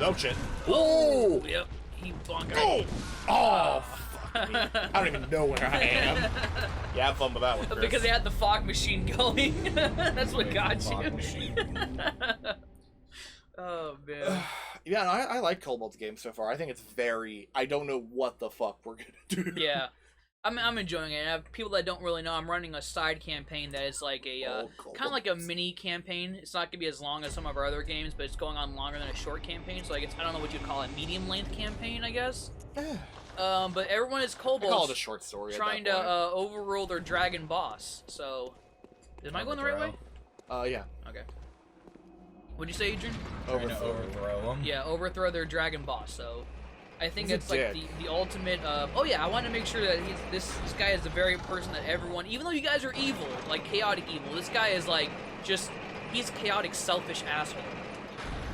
No shit. Oh! Yep. He bonked. Oh! Oh, fuck me. I don't even know where I am. Yeah, have fun with that one, Chris. Because they had the fog machine going. That's what got Fog you. machine. Oh, man. Yeah, no, I like Cobalt's game so far. I think it's very... I don't know what the fuck we're gonna do. Yeah. I'm enjoying it. And I have people that don't really know, I'm running a side campaign that is like a kind of like a mini campaign. It's not gonna be as long as some of our other games, but it's going on longer than a short campaign. So I guess I don't know what you'd call it, medium length campaign, I guess. But everyone is I call it a kobolds short story. trying at to that overrule their dragon boss. So, am I going the right way? point. Yeah. Okay. What'd you say, Adrian? Trying to overthrow them. Yeah, overthrow their dragon boss. So, I think He's a it's like dick. the ultimate. Oh yeah, I want to make sure that this guy is the very person that everyone, even though you guys are evil, like chaotic evil, this guy is like just he's a chaotic, selfish asshole.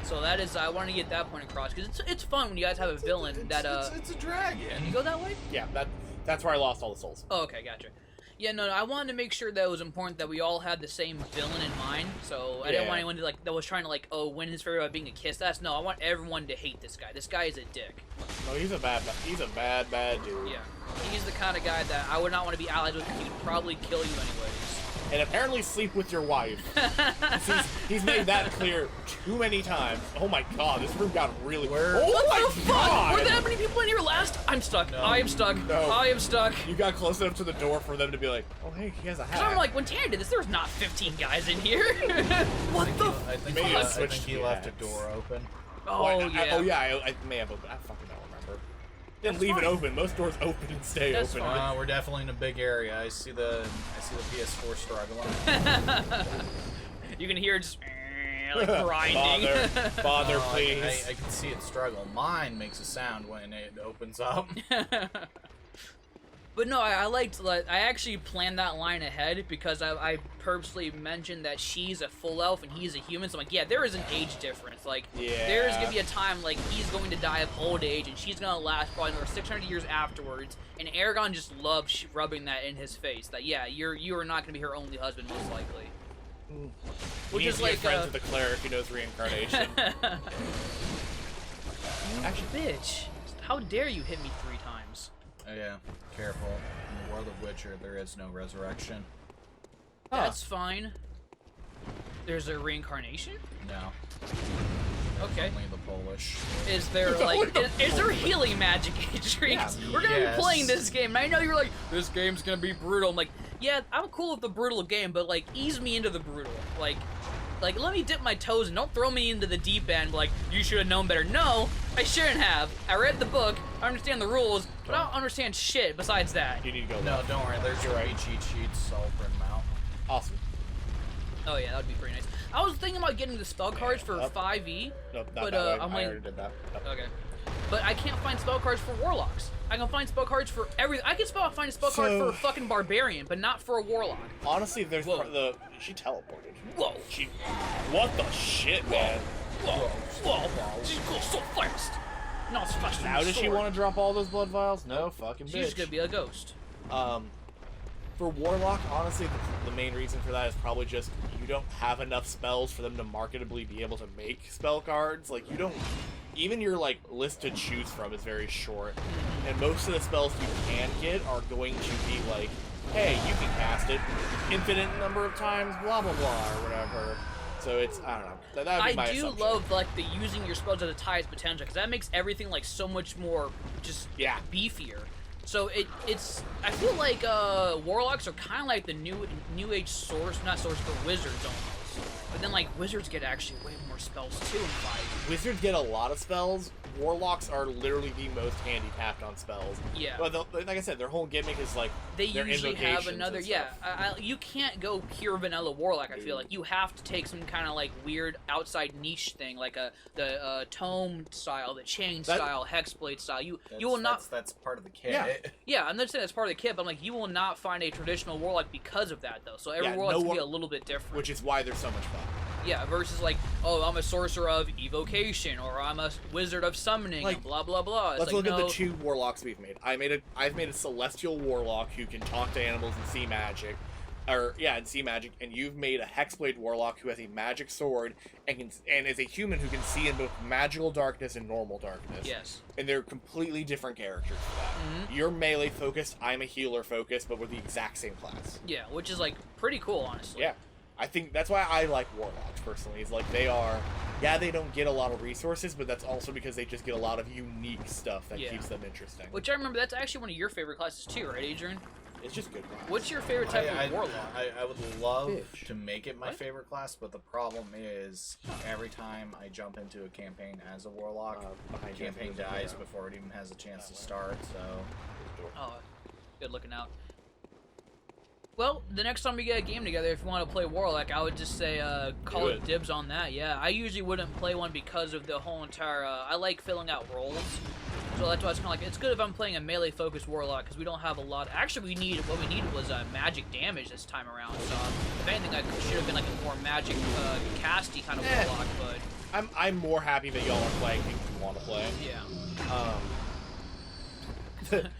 So that is, I want to get that point across, because it's fun when you guys have a villain that, It's a dragon. You go that way? Yeah, that's where I lost all the souls. Oh, okay, gotcha. Yeah, no, I wanted to make sure that it was important that we all had the same villain in mind, so I didn't want anyone to, like, that was trying to, like, win his favor by being a kiss ass. No, I want everyone to hate this guy. This guy is a dick. No, he's a bad dude. Yeah. He's the kind of guy that I would not want to be allied with, because he would probably kill you anyways. And apparently sleep with your wife. he's made that clear too many times. Oh my god, this room got really weird. Oh What my the fuck? god! Were there that many people in here last? I'm stuck. No. I am stuck. No. I am stuck. You got close enough to the door for them to be like, oh hey, he has a Because hat. I'm like, when Tanner did this, there was not 15 guys in here. What the I think Maybe he, I I switched think he the left a ads. door open. Oh, What? yeah. I may have opened. I fucking don't remember. Didn't That's leave fine. it open. Most doors open and stay That's open. fine. We're definitely in a big area. I see the PS4 struggling. You can hear it just like grinding. Father, Oh, please. I can see it struggle. Mine makes a sound when it opens up. But no, I liked, like, I actually planned that line ahead because I purposely mentioned that she's a full elf and he's a human. So I'm like, yeah, there is an age difference. Like, there's gonna be a time, like, he's going to die of old age and she's gonna last probably another 600 years afterwards. And Aragon just loves rubbing that in his face. That, yeah, you are not gonna be her only husband, most likely. Which is like friends with the cleric who knows reincarnation. Actually, bitch, how dare you hit me 3 times? Oh, yeah, careful. In the world of Witcher, there is no resurrection. That's fine. There's a reincarnation? No. Okay. Only the Polish. Is there, like, is there healing magic, Adrians? We're gonna be playing this game, and I know you're like, this game's gonna be brutal. I'm like, yeah, I'm cool with the brutal game, but, like, ease me into the brutal. Like, let me dip my toes and don't throw me into the deep end like, you should have known better. No, I shouldn't have. I read the book, I understand the rules, but I don't understand shit besides that. You need to go No, left. don't worry. There's your cheat sheets. I'll print them out. Awesome. Oh yeah, that would be pretty nice. I was thinking about getting the spell cards for 5e, Nope, not but that way. I'm I like, already did that. Nope. okay. But I can't find spell cards for warlocks. I can find spell cards for everything. I can find a spell card for a fucking barbarian, but not for a warlock. Honestly, there's Whoa. she teleported. Whoa. What the shit, man? Whoa. She goes so fast. Not as fast as Now does she want to drop all those blood vials? No, fucking bitch. She's just gonna be a ghost. For Warlock, honestly, the main reason for that is probably just you don't have enough spells for them to marketably be able to make spell cards. Like, you don't... Even your, like, list to choose from is very short. And most of the spells you can get are going to be like, hey, you can cast it infinite number of times, blah, blah, blah, or whatever. So it's, I don't know. That would be my I do assumption. love, like, the using your spells at its highest potential, because that makes everything, like, so much more just beefier. So it's I feel like warlocks are kind of like the new age not but wizards almost. But then, like, wizards get actually way more spells too in 5e. Wizards get a lot of spells. Warlocks are literally the most handicapped on spells. Yeah. But like I said, their whole gimmick is like They their usually have invocations and another. stuff. Yeah, you can't go pure vanilla warlock. I feel like you have to take some kind of like weird outside niche thing, like the tome style, the chain style, hexblade style. You will not. That's part of the kit. Yeah, I'm not saying that's part of the kit, but I'm like, you will not find a traditional warlock because of that, though. So every Yeah, warlock's gonna be a little bit different. Which is why they're so much fun. Yeah, versus like, oh, I'm a sorcerer of evocation, or I'm a wizard of summoning, Like, and blah blah blah. It's Let's like, look no, at the 2 warlocks we've made. I've made a celestial warlock who can talk to animals and see magic. And see magic, and you've made a hexblade warlock who has a magic sword and is a human who can see in both magical darkness and normal darkness. Yes. And they're completely different characters for that. Mhm. You're melee focused, I'm a healer focused, but we're the exact same class. Yeah, which is like pretty cool, honestly. Yeah. I think that's why I like warlocks personally. Is like they don't get a lot of resources, but that's also because they just get a lot of unique stuff that keeps them interesting. Which I remember that's actually one of your favorite classes too, right, Adrian? It's just good. What's your favorite type of warlock? I would love Bitch. to make it my favorite class, but the problem is every time I jump into a campaign as a warlock, the campaign dies before it even has a chance to start. So Oh, good looking out. Well, the next time we get a game together, if you want to play Warlock, I would just say call it dibs on that. Yeah, I usually wouldn't play one because of the whole entire. I like filling out roles, So that's why it's kind of like, it's good if I'm playing a melee-focused warlock, because we don't have a lot. Actually, what we needed was magic damage this time around. So if anything, I should have been like a more magic casty kind of warlock. But I'm more happy that y'all are playing things you want to play. Yeah.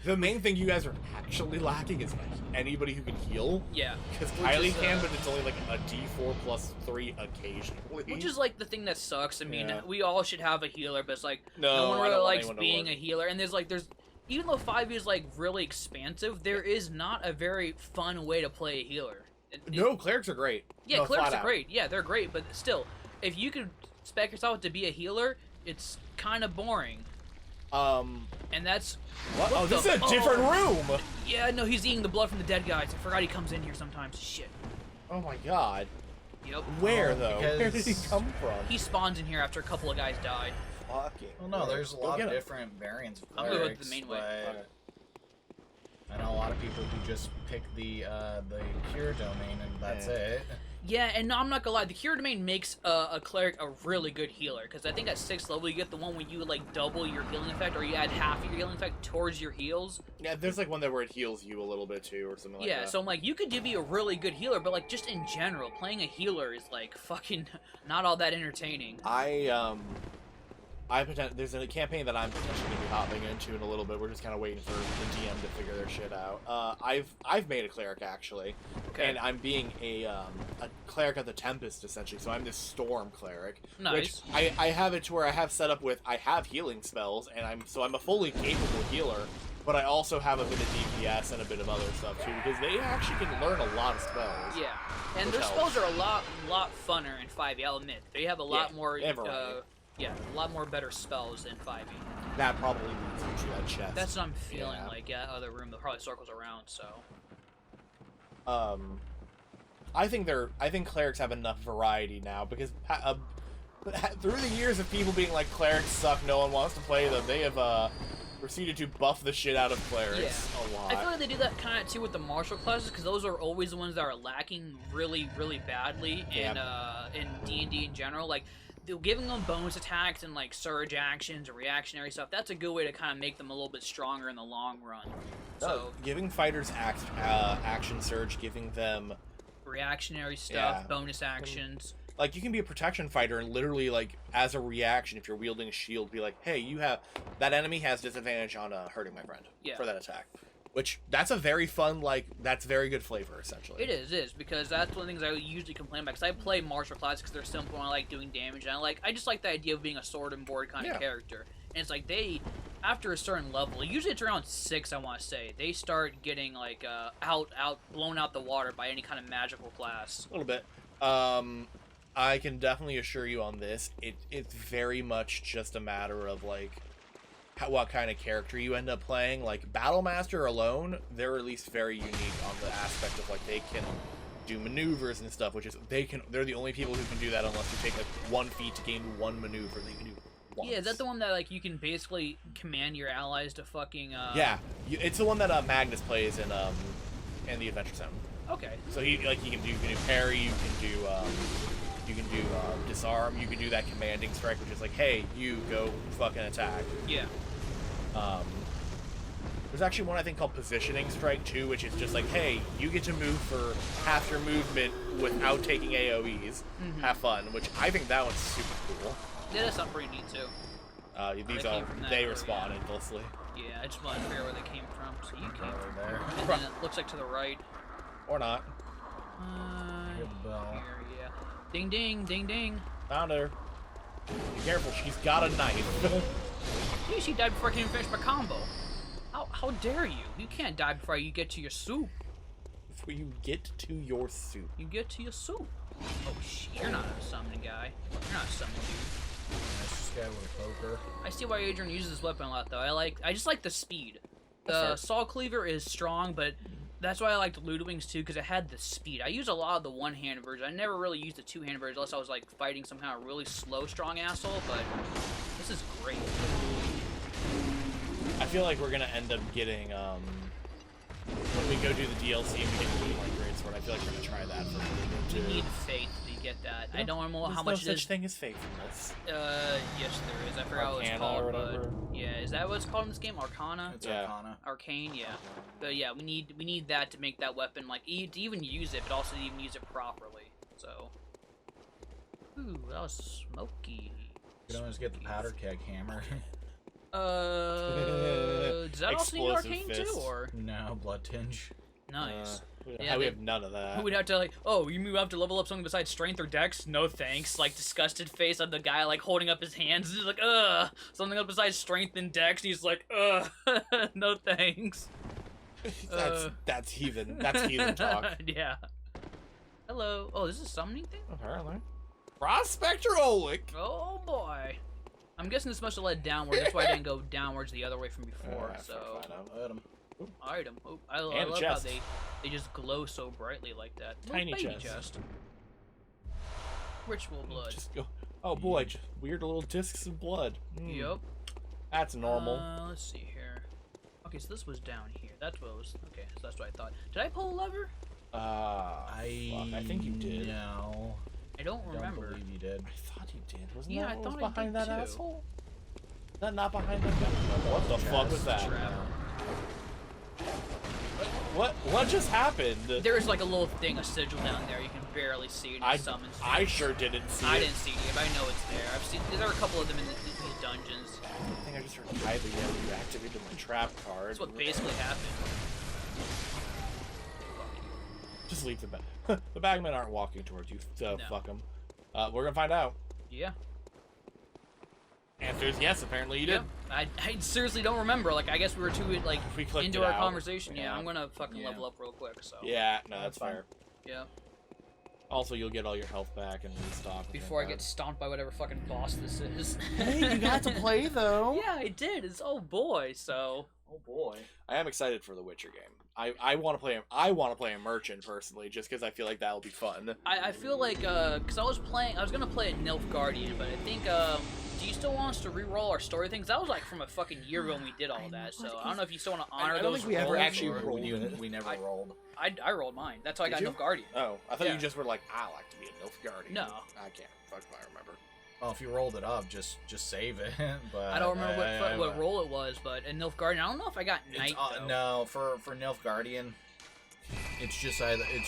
The main thing you guys are actually lacking is like anybody who can heal. Yeah. Because Kylie can, but it's only like a D4 plus 3 occasionally. Which is like the thing that sucks. I mean, Yeah. we all should have a healer, but it's like No, no one I really don't want likes anyone to being work. a healer. And there's even though 5e is like really expansive, there is not a very fun way to play a healer. No, clerics are great. Yeah, No, clerics flat are out. great. Yeah, they're great, but still, if you could spec yourself to be a healer, it's kind of boring. And that's What? Oh, this is a different room. Yeah, no, he's eating the blood from the dead guys. I forgot he comes in here sometimes. Shit. Oh my god. Yep. Where though? because- Where did he come from? He spawns in here after a couple of guys die. Fucking. Well, no, there's a Go lot get of him. different variants of I'm gonna go clerics, with the main way. but Okay. I know a lot of people who just pick the cure domain and that's it. Yeah, and no, I'm not gonna lie, the Cure Domain makes a cleric a really good healer, because I think at 6th level you get the one where you like double your healing effect, or you add half your healing effect towards your heals. Yeah, there's like one there where it heals you a little bit too, or something like Yeah, that. so I'm like, you could be a really good healer, but like just in general, playing a healer is like fucking not all that entertaining. There's a campaign that I'm potentially gonna be hopping into in a little bit. We're just kind of waiting for the DM to figure their shit out. I've made a cleric actually, Okay. and I'm being a cleric of the Tempest essentially. So I'm this storm cleric. Nice. Which I have it to where I have set up with I have healing spells, and I'm a fully capable healer. But I also have a bit of DPS and a bit of other stuff too, because they actually can learn a lot of spells. Yeah, and Which their helps. spells are a lot funner in 5e. I'll admit they have a lot more. they have variety. A lot more better spells in 5e. That probably leads into that chest. That's what I'm feeling Yeah. like. Yeah, other room that probably circles around. So. I think clerics have enough variety now because through the years of people being like clerics suck, no one wants to play them. They have proceeded to buff the shit out of clerics a lot. I feel like they do that kind of too with the martial classes, because those are always the ones that are lacking really badly in D&D in general. Like, giving them bonus attacks and like surge actions or reactionary stuff, that's a good way to kind of make them a little bit stronger in the long run. So giving fighters action surge, giving them reactionary stuff, Yeah. bonus actions. like you can be a protection fighter and literally like as a reaction, if you're wielding a shield, be like, hey, that enemy has disadvantage on hurting my friend for that attack. Which, that's a very fun, that's very good flavor, essentially. It is, because that's one of the things I usually complain about, because I play martial classes because they're simple and I like doing damage, and I just like the idea of being a sword and board kind of character. And it's like, after a certain level, usually it's around 6, I want to say, they start getting, blown out the water by any kind of magical class. A little bit. I can definitely assure you on this, it's very much just a matter of, what kind of character you end up playing. Like Battlemaster alone, they're at least very unique on the aspect of they can do maneuvers and stuff, which is they're the only people who can do that unless you take 1 feat to gain 1 maneuver they can do once. Yeah, is that the one that you can basically command your allies to fucking Yeah, it's the one that Magnus plays in the Adventure Zone. Okay. So you can do parry, you can do disarm, you can do that commanding strike, which is hey, you go fucking attack. Yeah. There's actually one I think called positioning strike too, which is just hey, you get to move for half your movement without taking AoEs. Have fun, which I think that one's super cool. Yeah, that's not pretty neat too. They respawn endlessly. Yeah, I just wanted to figure out where they came from. So you came from there. and then it looks like to the right. Or not. Hear the bell. Here, yeah. Ding ding, ding ding. Found her. Be careful, she's got a knife. Gee, she died before I can even finish my combo. How dare you? You can't die before you get to your soup. Before you get to your soup. You get to your soup. Oh shit, you're not a summoning guy. You're not a summoning dude. Nice guy with a poker. I see why Adrian uses this weapon a lot though. I just like the speed. The Saw Cleaver is strong, but that's why I liked Ludwig's too, because it had the speed. I use a lot of the one-hand version. I never really used the two-hand version unless I was fighting some kind of really slow, strong asshole, but this is great. I feel like we're gonna end up getting when we go do the DLC and we get the Great Sword, I feel like we're gonna try that for a little bit too. You need faith to get that. I don't know how much There's no such thing as faithfulness. Yes, there is. I forgot what it's Arcana called, or whatever. but yeah, is that what it's called in this game? Arcana? It's Yeah. Arcana. Arcane, yeah. But yeah, we need that to make that weapon like to even use it, but also to even use it properly. So, ooh, that was smoky. You can always get the powder keg hammer. Does that also need Explosive Arcane fist. too, or No, blood tinge. nice? Yeah, we have none of that. We'd have to like, oh, you move up to level up something besides strength or dex? No thanks. Like disgusted face of the guy like holding up his hands. He's like, ugh, something up besides strength and dex. And he's like, ugh, no thanks. That's heathen. That's heathen talk. Yeah. Hello. Oh, this is a summoning thing? Apparently. Prospector Oleg. Oh boy. I'm guessing this must have led downward. That's why I didn't go downwards the other way from before. So Item. item. Oh, I And a love how chest. they just glow so brightly like that. Little Tiny baby chest. Ritual blood. Just go. Oh boy, just weird little discs of blood. Yep. That's normal. Let's see here. Okay, so this was down here. That's what it was. Okay, so that's what I thought. Did I pull a lever? I think you did. No. I don't I remember. don't believe you did. I thought you did. Wasn't Yeah, that I what was thought I behind did that too. asshole? That not behind that guy? What the fuck was that? Trap. What just happened? There's like a little thing, a sigil down there. You can barely see it. It summons. I sure didn't see I it. didn't see it, but I know it's there. I've seen. There are a couple of them in the dungeons. I think I just heard either you activated my trap card. That's what basically happened. Just leave the bag. The bagmen aren't walking towards you, so No. fuck them. We're gonna find out. Yeah. Answer is yes. Apparently you did. I seriously don't remember. Like, I guess we were too like We clicked into it our out. conversation. Yeah, Yeah. I'm gonna fucking Yeah. level up real quick. So. Yeah, no, that's That's fine. fair. Yeah. Also, you'll get all your health back and restock. Before I get stomped by whatever fucking boss this is. Hey, you got to play though. Yeah, I did. It's oh boy. So. Oh boy. I am excited for the Witcher game. I want to play. I want to play a merchant personally, just because I feel like that'll be fun. I feel like because I was gonna play a Nilfgaardian, but I think do you still want us to re-roll our story things? That was like from a fucking year ago when we did all that. So I don't know if you still want to honor I don't those. think we ever rolls, actually or- rolled. We never rolled. I rolled mine. That's how I got Did you? Nilfgaardian. Oh, I thought Yeah. you just were like, I like to be a Nilfgaardian. No. I can't. Fuck if I remember. Well, if you rolled it up, just save it. But I don't remember what role it was, but in Nilfgaardian, I don't know if I got Knight though. No, for Nilfgaardian, it's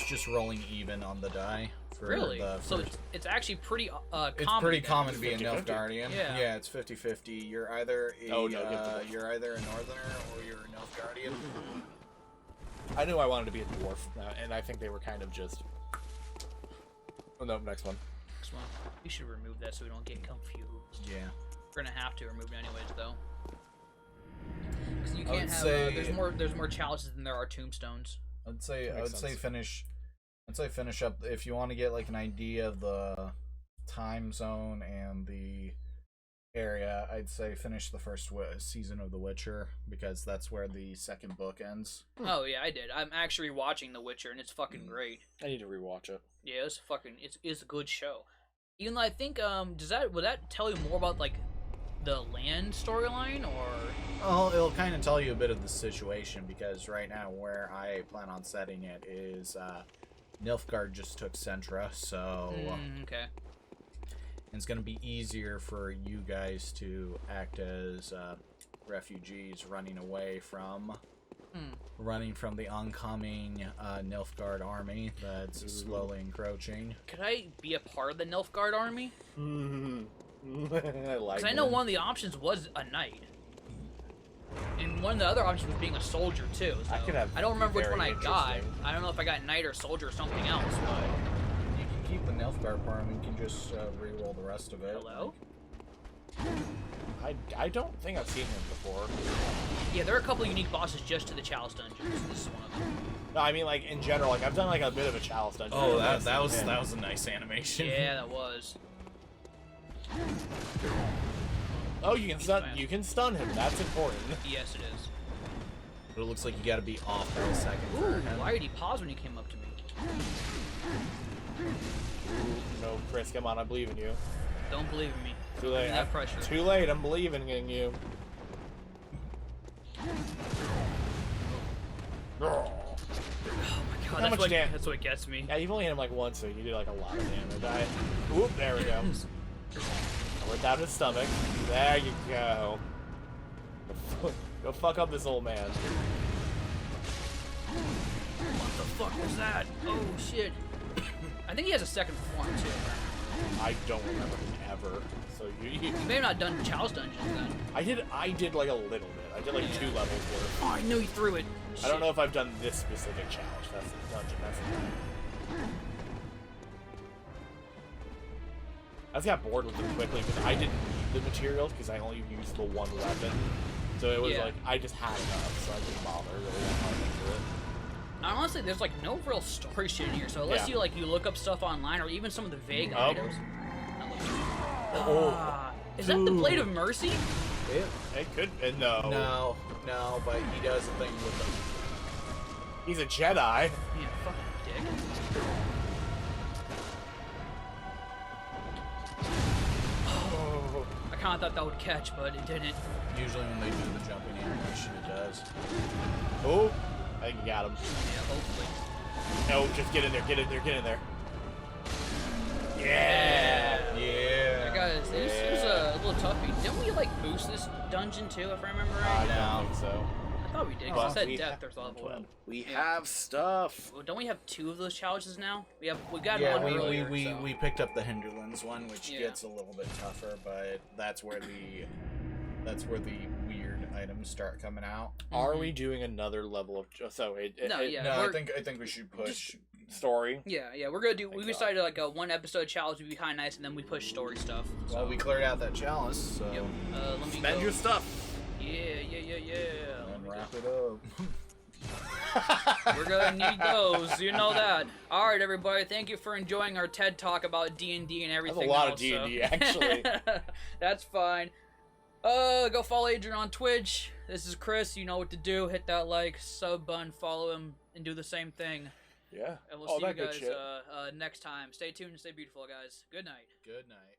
just rolling even on the die. For Really? The So first- it's actually pretty common. it's pretty then. common to be a 50-50. Nilfgaardian. Yeah. Yeah, it's 50-50. You're either a Oh, no, get the- you're either a northerner or you're a Nilfgaardian. I knew I wanted to be a dwarf, and I think they were kind of just. Oh no, next one. Next one. We should remove that so we don't get confused. Yeah. We're gonna have to remove it anyways, though. Because you I would can't have. say- There's more chalices than there are tombstones. I'd That say makes sense. finish up if you want to get like an idea of the time zone and the area. I'd say finish the first season of The Witcher because that's where the second book ends. Oh yeah, I did. I'm actually watching The Witcher, and it's fucking great. I need to rewatch it. Yeah, it's a good show. Even though I think would that tell you more about like the land storyline or? Well, it'll kind of tell you a bit of the situation because right now where I plan on setting it is Nilfgaard just took Centra, so Okay. it's going to be easier for you guys to act as refugees running away from the oncoming Nilfgaard army that's slowly encroaching. Could I be a part of the Nilfgaard army? I like. Because I know one of the options was a knight. And one of the other options was being a soldier too. So I could have I don't remember which very one I got. interesting. I don't know if I got knight or soldier or something else, but You can keep the Nilfgaard part and you can just re-roll the rest of it. hello? I don't think I've seen him before. Yeah, there are a couple of unique bosses just to the Chalice dungeons. This is one of them. No, I mean like in general. Like I've done like a bit of a Chalice dungeon. Oh, Yeah. that was a nice animation. Yeah, that was. Oh, you can stun him. That's important. Yes, it is. But it looks like you got to be off for a second. Ooh, why did he pause when he came up to me? No, Chris, come on. I believe in you. Don't believe in me. Too late. That pressure. Too late. I'm believing in you. Oh my god, God, How much damage? that's what gets me. Yeah, you've only hit him like once, so you did like a lot of damage. Oop, there we go. We're down his stomach. There you go. Go fuck up this old man. What the fuck was that? Oh shit. I think he has a second form too. I don't remember him ever. So You may have not done Chalice dungeons then. I did like a little bit. I did like 2 levels worth. Oh, I knew he threw it. I don't know if I've done this specific challenge. That's the dungeon. That's the thing. I just got bored with it quickly because I didn't need the materials because I only used the one weapon. So it was like, I just had enough, so I didn't bother really that hard into it. Honestly, there's like no real story shit in here, so unless you look up stuff online or even some of the vague items. Is that the Blade of Mercy? It could. No, but he does a thing with them. he's a Jedi. Yeah, fucking dick. I kind of thought that would catch, but it didn't. Usually when they do the jumping animation, it does. Oh, I think you got him. Yeah, hopefully. No, just get in there, get in there, get in there. Yeah. Guys, it was a little toughy. Didn't we like boost this dungeon too, if I remember right? I don't think so. I thought we did, because it said depth there's level 1. We have stuff. Well, don't we have 2 of those challenges now? We got one earlier. We picked up the Hinterlands one, which Yeah. gets a little bit tougher, but that's where the weird items start coming out. Are we doing another level of No, I think we should push story? Yeah, we're gonna do. We decided like a 1 episode challenge would be kind of nice, and then we push story stuff. So. Well, we cleared out that chalice, so Yep. Let me Spend your stuff. Yeah. and wrap it up. We're gonna need those, you know that. All right, everybody, thank you for enjoying our TED talk about D&D and everything. That's a lot else, of D&D, actually. That's fine. Go follow Adrian on Twitch. This is Chris. You know what to do. Hit that like, sub button, follow him, and do the same thing. Yeah. And we'll see you guys next time. Stay tuned and stay beautiful, guys. Good night. Good night.